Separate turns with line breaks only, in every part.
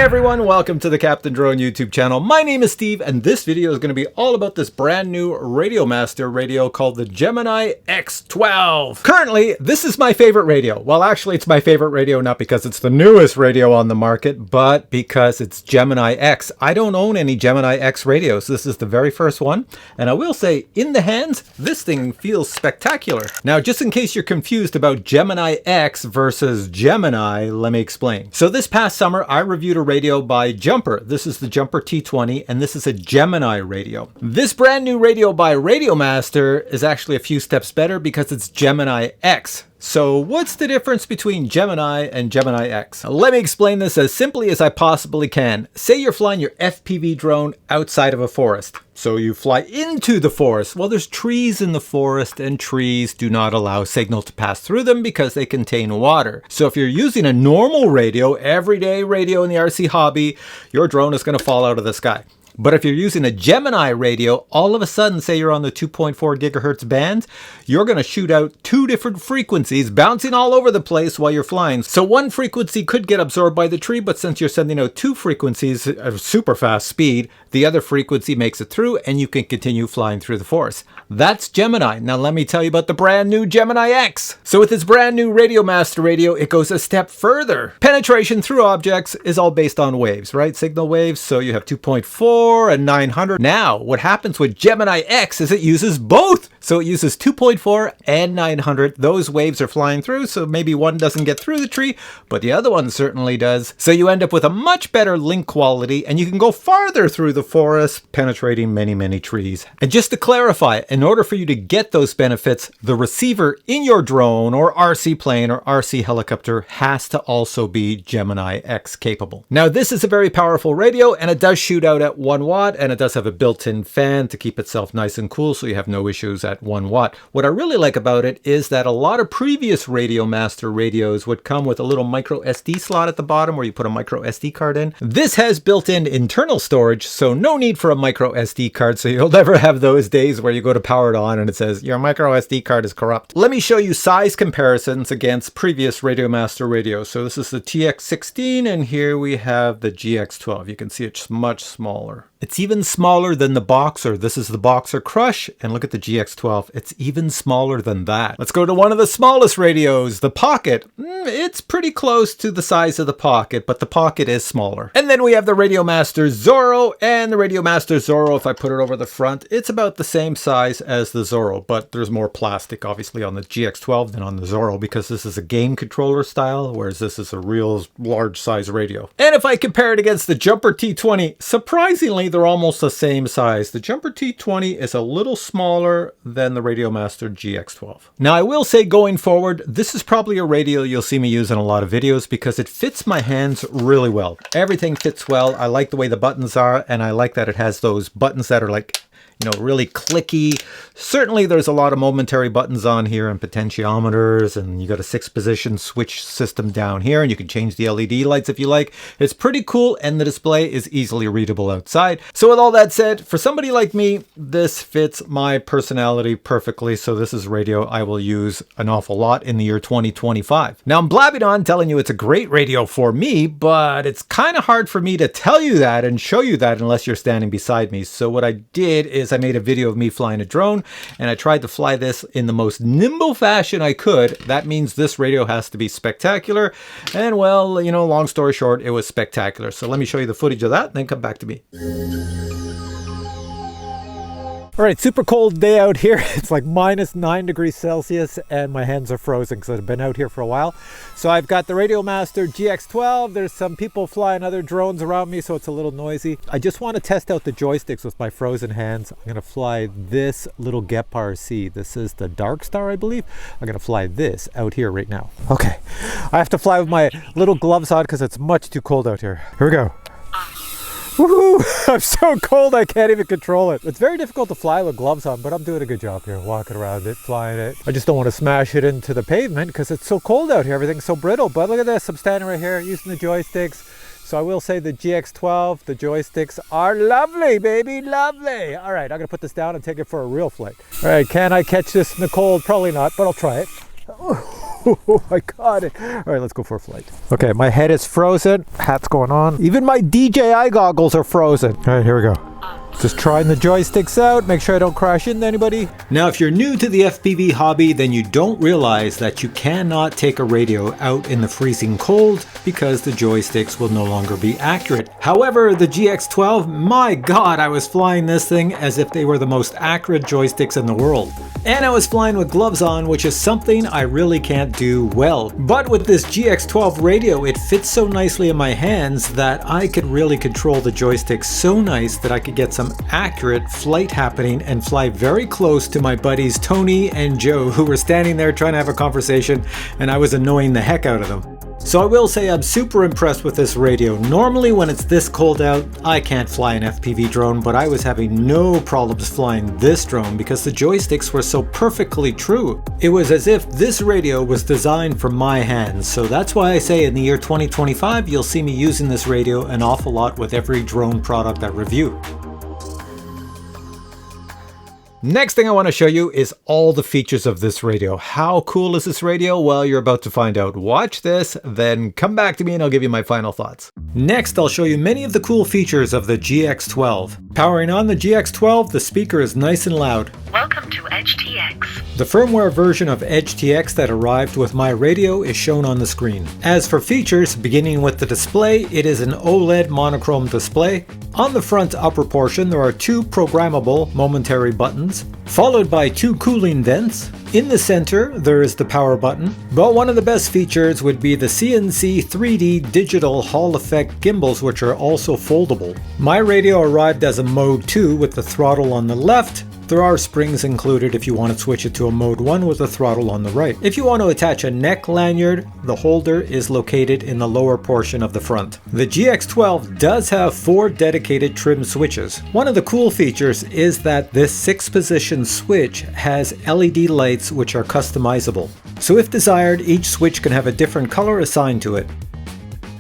everyone, welcome to the Captain Drone YouTube channel. My name is Steve, and this video is going to be all about this brand new RadioMaster radio called the Gemini X12. Currently, this is my favorite radio. Well, actually, it's my favorite radio not because it's the newest radio on the market, but because it's Gemini X. I don't own any Gemini X radios. This is the very first one, and I will say, in the hands, this thing feels spectacular. Now, just in case you're confused about Gemini X versus Gemini, let me explain. So this past summer, I reviewed a radio by Jumper. This is the Jumper T20, and this is a Gemini radio. This brand new radio by RadioMaster is actually a few steps better because it's Gemini X. So what's the difference between Gemini and Gemini X? Let me explain this as simply as I possibly can. Say you're flying your FPV drone outside of a forest. So you fly into the forest. Well, there's trees in the forest, and trees do not allow signal to pass through them because they contain water. So if you're using a normal radio, everyday radio in the RC hobby, your drone is going to fall out of the sky. But if you're using a Gemini radio, all of a sudden, say you're on the 2.4 gigahertz band, you're going to shoot out two different frequencies bouncing all over the place while you're flying. So one frequency could get absorbed by the tree, but since you're sending out two frequencies at super fast speed, the other frequency makes it through and you can continue flying through the forest. That's Gemini. Now let me tell you about the brand new Gemini X. So with this brand new RadioMaster radio, it goes a step further. Penetration through objects is all based on waves, right? Signal waves. So you have 2.4 and 900. Now, what happens with Gemini X is it uses both. So it uses 2.4 and 900. Those waves are flying through, so maybe one doesn't get through the tree, but the other one certainly does. So you end up with a much better link quality, and you can go farther through the forest, penetrating many, many trees. And just to clarify, in order for you to get those benefits, the receiver in your drone or RC plane or RC helicopter has to also be Gemini X capable. Now, this is a very powerful radio, and it does shoot out at 1 watt, and it does have a built-in fan to keep itself nice and cool, so you have no issues at 1 watt. What I really like about it is that a lot of previous RadioMaster radios would come with a little micro SD slot at the bottom where you put a micro SD card in. This has built-in internal storage, so no need for a micro SD card, so you'll never have those days where you go to power it on and it says, your micro SD card is corrupt. Let me show you size comparisons against previous RadioMaster radios. So this is the TX16, and here we have the GX12. You can see it's much smaller. It's even smaller than the Boxer. This is the Boxer Crush, and look at the GX12. It's even smaller than that. Let's go to one of the smallest radios, the Pocket. It's pretty close to the size of the Pocket, but the Pocket is smaller. And then we have the RadioMaster Zorro, and the RadioMaster Zorro, if I put it over the front, it's about the same size as the Zorro, but there's more plastic, obviously, on the GX12 than on the Zorro, because this is a game controller style, whereas this is a real large size radio. And if I compare it against the Jumper T20, surprisingly, they're almost the same size. The Jumper T20 is a little smaller than the RadioMaster GX12. Now, I will say going forward, this is probably a radio you'll see me use in a lot of videos because it fits my hands really well. Everything fits well. I like the way the buttons are, and I like that it has those buttons that are like, you know, really clicky. Certainly there's a lot of momentary buttons on here and potentiometers, and you got a 6-position switch system down here, and you can change the LED lights if you like. It's pretty cool, and the display is easily readable outside. So with all that said, for somebody like me, this fits my personality perfectly. So this is radio I will use an awful lot in the year 2025. Now I'm blabbing on telling you it's a great radio for me, but it's kind of hard for me to tell you that and show you that unless you're standing beside me. So what I did is I made a video of me flying a drone, and I tried to fly this in the most nimble fashion I could. That means this radio has to be spectacular. And well, you know, long story short, it was spectacular. So let me show you the footage of that and then come back to me. All right, super cold day out here. It's like -9 degrees Celsius, and my hands are frozen because I've been out here for a while. So I've got the RadioMaster GX12. There's some people flying other drones around me, so it's a little noisy. I just want to test out the joysticks with my frozen hands. I'm going to fly this little Gep RC. This is the Dark Star, I believe. I'm going to fly this out here right now. Okay, I have to fly with my little gloves on because it's much too cold out here. Here we go. Woohoo! I'm so cold I can't even control it. It's very difficult to fly with gloves on, but I'm doing a good job here, walking around it, flying it. I just don't want to smash it into the pavement because it's so cold out here. Everything's so brittle. But look at this, I'm standing right here using the joysticks. So I will say the GX12, the joysticks are lovely, baby, lovely. All right, I'm gonna put this down and take it for a real flight. All right, can I catch this in the cold? Probably not, but I'll try it. Oh, I got it. All right, let's go for a flight. Okay, my head is frozen. Hat's going on. Even my DJI goggles are frozen. All right, here we go. Just trying the joysticks out, make sure I don't crash into anybody. Now, if you're new to the FPV hobby, then you don't realize that you cannot take a radio out in the freezing cold because the joysticks will no longer be accurate. However, the GX12, my God, I was flying this thing as if they were the most accurate joysticks in the world. And I was flying with gloves on, which is something I really can't do well. But with this GX12 radio, it fits so nicely in my hands that I could really control the joystick so nice that I could get some accurate flight happening and fly very close to my buddies Tony and Joe, who were standing there trying to have a conversation, and I was annoying the heck out of them. So I will say I'm super impressed with this radio. Normally when it's this cold out, I can't fly an FPV drone, but I was having no problems flying this drone because the joysticks were so perfectly true. It was as if this radio was designed for my hands. So that's why I say in the year 2025, you'll see me using this radio an awful lot with every drone product I review. Next thing I want to show you is all the features of this radio. How cool is this radio? Well, you're about to find out. Watch this, then come back to me and I'll give you my final thoughts. Next, I'll show you many of the cool features of the GX12. Powering on the GX12, the speaker is nice and loud.
Welcome to Edge TX.
The firmware version of Edge TX that arrived with my radio is shown on the screen. As for features, beginning with the display, it is an OLED monochrome display. On the front upper portion, there are two programmable momentary buttons, followed by two cooling vents. In the center, there is the power button, but one of the best features would be the CNC 3D digital Hall effect gimbals, which are also foldable. My radio arrived as a Mode 2 with the throttle on the left. There are springs included if you want to switch it to a Mode 1 with a throttle on the right. If you want to attach a neck lanyard, the holder is located in the lower portion of the front. The GX12 does have 4 dedicated trim switches. One of the cool features is that this 6-position switch has LED lights which are customizable. So if desired, each switch can have a different color assigned to it.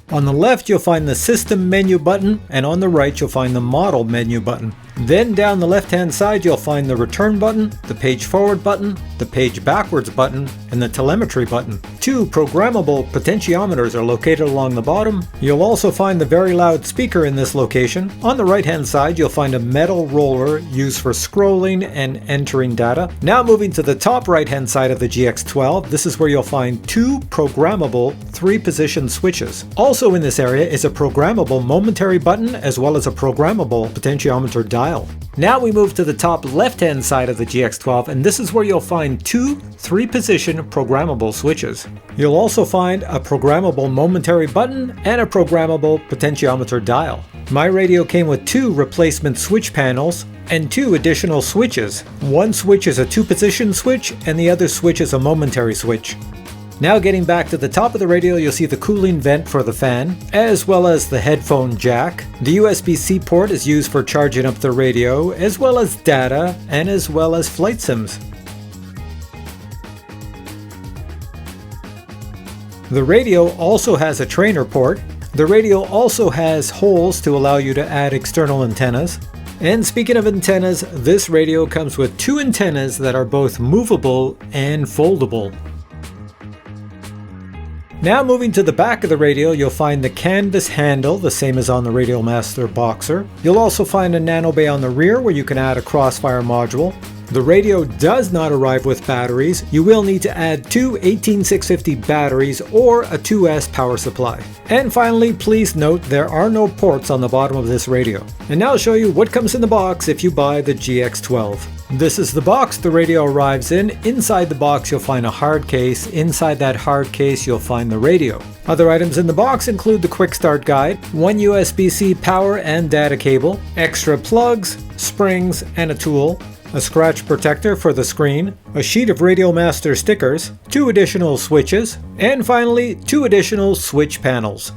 On the left, you'll find the System menu button, and on the right, you'll find the Model menu button. Then down the left-hand side, you'll find the Return button, the Page Forward button, the Page Backwards button, and the Telemetry button. 2 programmable potentiometers are located along the bottom. You'll also find the very loud speaker in this location. On the right-hand side, you'll find a metal roller used for scrolling and entering data. Now moving to the top right-hand side of the GX12, this is where you'll find 2 programmable 3-position switches. Also in this area is a programmable momentary button as well as a programmable potentiometer dial. Now we move to the top left-hand side of the GX12, and this is where you'll find 2 3-position programmable switches. You'll also find a programmable momentary button and a programmable potentiometer dial. My radio came with 2 replacement switch panels and 2 additional switches. One switch is a 2-position switch and the other switch is a momentary switch. Now getting back to the top of the radio, you'll see the cooling vent for the fan, as well as the headphone jack. The USB-C port is used for charging up the radio, as well as data, and as well as flight sims. The radio also has a trainer port. The radio also has holes to allow you to add external antennas. And speaking of antennas, this radio comes with 2 antennas that are both movable and foldable. Now moving to the back of the radio, you'll find the canvas handle, the same as on the RadioMaster Boxer. You'll also find a nano bay on the rear where you can add a crossfire module. The radio does not arrive with batteries. You will need to add 2 18650 batteries or a 2S power supply. And finally, please note there are no ports on the bottom of this radio. And now I'll show you what comes in the box if you buy the GX12. This is the box the radio arrives in. Inside the box you'll find a hard case. Inside that hard case you'll find the radio. Other items in the box include the quick start guide, 1 USB-C power and data cable, extra plugs, springs, and a tool, a scratch protector for the screen, a sheet of RadioMaster stickers, 2 additional switches, and finally 2 additional switch panels.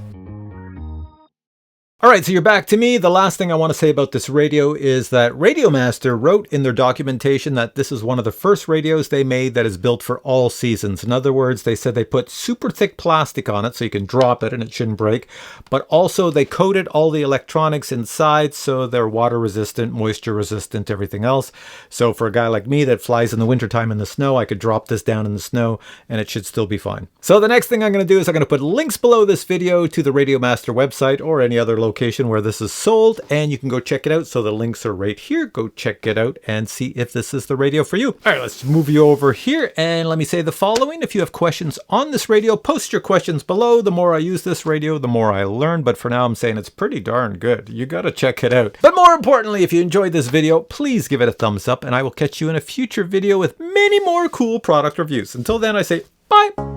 All right, so you're back to me. The last thing I want to say about this radio is that RadioMaster wrote in their documentation that this is one of the first radios they made that is built for all seasons. In other words, they said they put super thick plastic on it so you can drop it and it shouldn't break. But also they coated all the electronics inside so they're water resistant, moisture resistant, everything else. So for a guy like me that flies in the wintertime in the snow, I could drop this down in the snow and it should still be fine. So the next thing I'm going to do is I'm going to put links below this video to the RadioMaster website or any other location where this is sold, and you can go check it out. So the links are right here. Go check it out and see if this is the radio for you. All right, let's move you over here and let me say the following. If you have questions on this radio, post your questions below. The more I use this radio, the more I learn, but for now I'm saying it's pretty darn good. You got to check it out. But more importantly, if you enjoyed this video, please give it a thumbs up, and I will catch you in a future video with many more cool product reviews. Until then, I say bye.